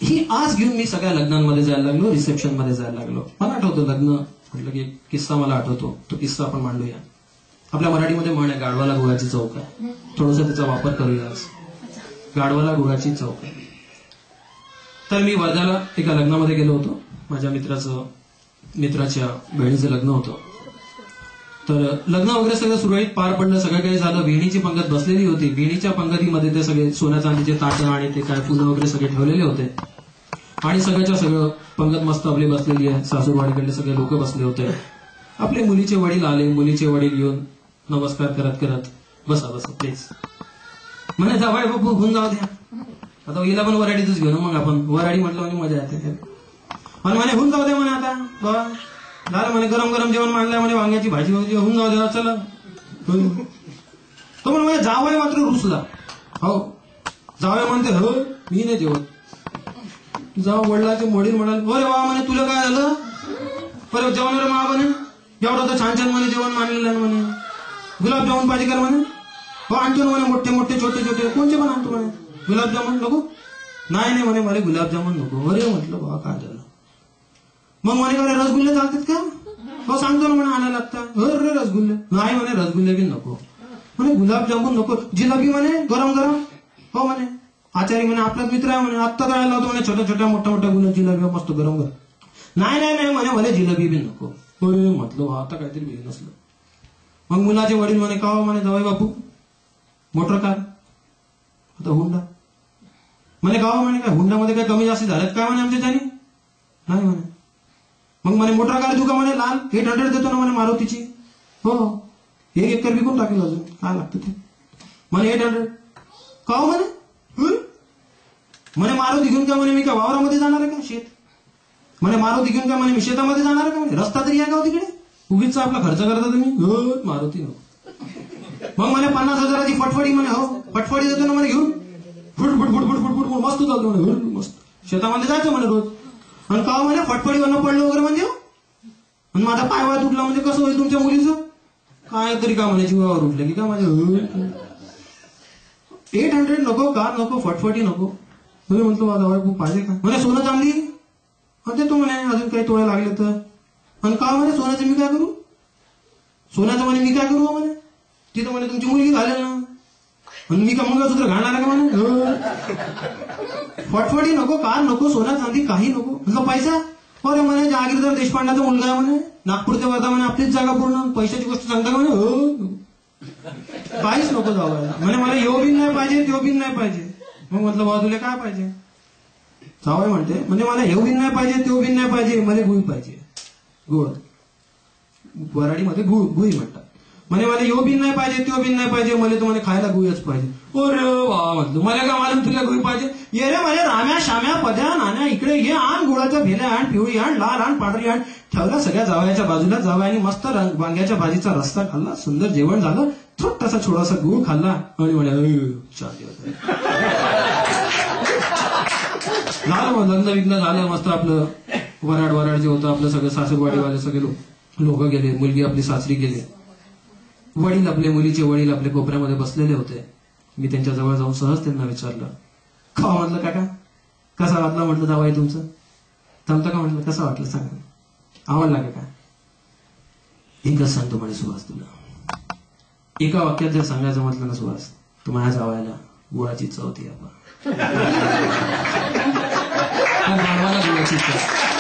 ही आस घेऊन मी सगळ्या लग्नांमध्ये जायला लागलो, रिसेप्शन मध्ये जायला लागलो. मला आठवतं लग्न म्हटलं की किस्सा मला आठवतो, तो किस्सा आपण मांडूया. आपल्या मराठीमध्ये म्हण आहे, गाढवाला गुळाची चौक आहे. थोडासा त्याचा वापर करूया आज. गाढवाला गुळाची चौक आहे. तर मी वर्ध्याला एका लग्नामध्ये गेलो होतो. माझ्या मित्राच्या बहिणीचं लग्न होतं. तर लग्न वगैरे सगळं सुरळीत पार पडलं, सगळं काही झालं. विहिणीची पंगत बसलेली होती. विहिणीच्या पंगतीमध्ये ते सगळे सोन्या चांदीचे ताटं आणि ते काय फुलं वगैरे सगळे ठेवलेले होते. आणि सगळ्याच्या सगळं पंगत मस्त आपली बसलेली आहे. सासूरवाडीकडले सगळे लोक बसले होते. आपले मुलीचे वडील आले. मुलीचे वडील येऊन नमस्कार करत करत बसा बसा प्लीज म्हणे जावाय बापू होऊन जाऊ द्या. आता हिला पण वराडीतच घेऊ ना मग आपण. वराडी म्हटलं म्हणजे मजा येते. पण म्हणे होऊन जाऊ द्या म्हणे. आता झालं म्हणे, गरम गरम जेवण मांडलंय म्हणे, वांग्याची भाजी वगैरे होऊन जाऊ द्या चला. तो म्हणे जावय मात्र रुसला. हो जावय म्हणते हो मी नाही जेवत. जाव वडिलाचे वडील म्हणाले अरे वा म्हणे तुला काय झालं, बरं जेवण रे मा म्हणे, एवढं तर छान छान म्हणे जेवण मांडलेलं म्हणे, गुलाबजामुन पाहिजे कर म्हणे. हो आणतो ना म्हणे, मोठे मोठे छोटे छोटे कोणते पण आणतो म्हणे. गुलाबजामुन नको, नाही म्हणे मला गुलाबजामुन नको. अरे म्हटलं बा काय झालं. मग म्हणे का रसगुल्ले चालतात का. हो सांगतो ना म्हणे आणायला लागतात. अरे रसगुल्ले नाही म्हणे, रसगुल्ले बी नको म्हणे, गुलाबजामुन नको. जिलेबी म्हणे गरम गरम. हो म्हणे आचारी म्हणे आपलाच मित्र आहे म्हणे, आत्ता तयार लावतो म्हणे छोट्या छोट्या मोठ्या मोठ्या गुलाब जिलेबी मस्त गरम गरम. नाही नाही नाही म्हणे मला जिलेबी बी नको. अरे म्हटलं आता काहीतरी बिल नसलं. मग मुलाचे वडील म्हणे का म्हणे जावई बापू मोटर कार आता हुंडा म्हणे गाव म्हणे काय हुंडामध्ये काय कमी जास्त झाल्यात काय म्हणे आमच्या त्याने. नाही म्हणे. मग म्हणे मोटर कार देऊ का म्हणे, लाल 800 देतो ना म्हणे मारुतीची. हो 1 एकर विकून टाकेल अजून काय लागतं ते म्हणे 800. का म्हणे म्हणे मारुती घेऊन का म्हणे मी काय वावरामध्ये जाणार आहे का शेत म्हणे, मारुती घेऊन का म्हणे मी शेतामध्ये जाणार आहे का म्हणे, रस्ता तरी या गाव तिकडे उगीच आपला खर्च करता तुम्ही. मारुती नको. मग म्हणे 50,000ची फटफडी म्हणे. हो फटफडी देतो ना म्हणे घेऊन. Foot foot foot foot foot foot मस्त चालतो म्हणे, मस्त शेतामध्ये जायचं म्हणे रोज. आणि का म्हणे फटफडीवरनं पडलं वगैरे म्हणजे, आणि माझा पाय वाय तुटला म्हणजे कसं होईल तुमच्या मुलीचं काय तरी का म्हणे, जीवावर उठलं की का माझ्या. 800 नको, कार नको, फटफटी नको. म्हणजे म्हटलं माझा बाय पाहिजे का म्हणे, सोनं चांदी देतो म्हणे अजून काही तोळे लागले तर. आणि का म्हणे सोन्याचं मी काय करू, सोन्याचं म्हणे मी काय करू म्हणे, तिथं म्हणे तुमची मुलगी घालेल ना, आणि मी का मंगळसूत्र घालणार आहे का म्हणे. फटफटी नको, कार नको, सोना चांदी काही नको. म्हटलं पैसा, अरे म्हणे जहागीरदार देशपांड्याचा मुलगा आहे म्हणे, नागपूर ते वर्धा म्हणे आपलीच जागा पूर्ण, पैशाची गोष्ट सांगता का म्हणे. हो काहीच नको जावं म्हणे, मला यो बिन नाही पाहिजे त्यो बिन नाही पाहिजे. मग म्हटलं बा तुला काय पाहिजे. जावय म्हणते म्हणजे मला हे बिन नाही पाहिजे त्यो बिन नाही पाहिजे, मला गुळ पाहिजे. गुळ वराडीमध्ये गुळी म्हणतात. म्हणे मला यो बिन नाही पाहिजे त्यो बिन नाही पाहिजे, मला तर म्हणे खायला गुळच पाहिजे. अरे वा म्हटलं मला काय मालूम तुला गुळ पाहिजे. ये रे माझ्या राम्या शाम्या पद्या नाण्या इकडे ये, आण गुळाच्या भेल्या आण, पिवळी आण, लाल आण, पांढरी आण. ठेवला सगळ्या जावयाच्या बाजूला. जावयाने मस्त वांग्याच्या भाजीचा रस्ता खाल्ला, सुंदर जेवण झालं, छोटासा छोटासा गुळ खाल्ला आणि म्हणे 4 दिवस झालं. मग लग्न विघ्न झालं मस्त. आपलं वराड जे होतं आपलं सगळं सासूरवाडीवाले सगळे लोक गेले, मुलगी आपली सासरी गेली. वडील आपले मुलीचे वडील आपल्या कोपऱ्यामध्ये बसलेले होते. मी त्यांच्या जवळ जाऊन सहज त्यांना विचारलं का म्हटलं काका कसा वाटला म्हटलं जावाई तुमचं, जमतं का म्हटलं, कसं वाटलं सांगा, आवडला का काय. एकच सांगतो म्हणे सुहास तुला, एका वाक्यात जर सांगायचं म्हटलं ना सुहास, तू माझ्या जावायला गुळाची चव ती आपण गुळाची चव.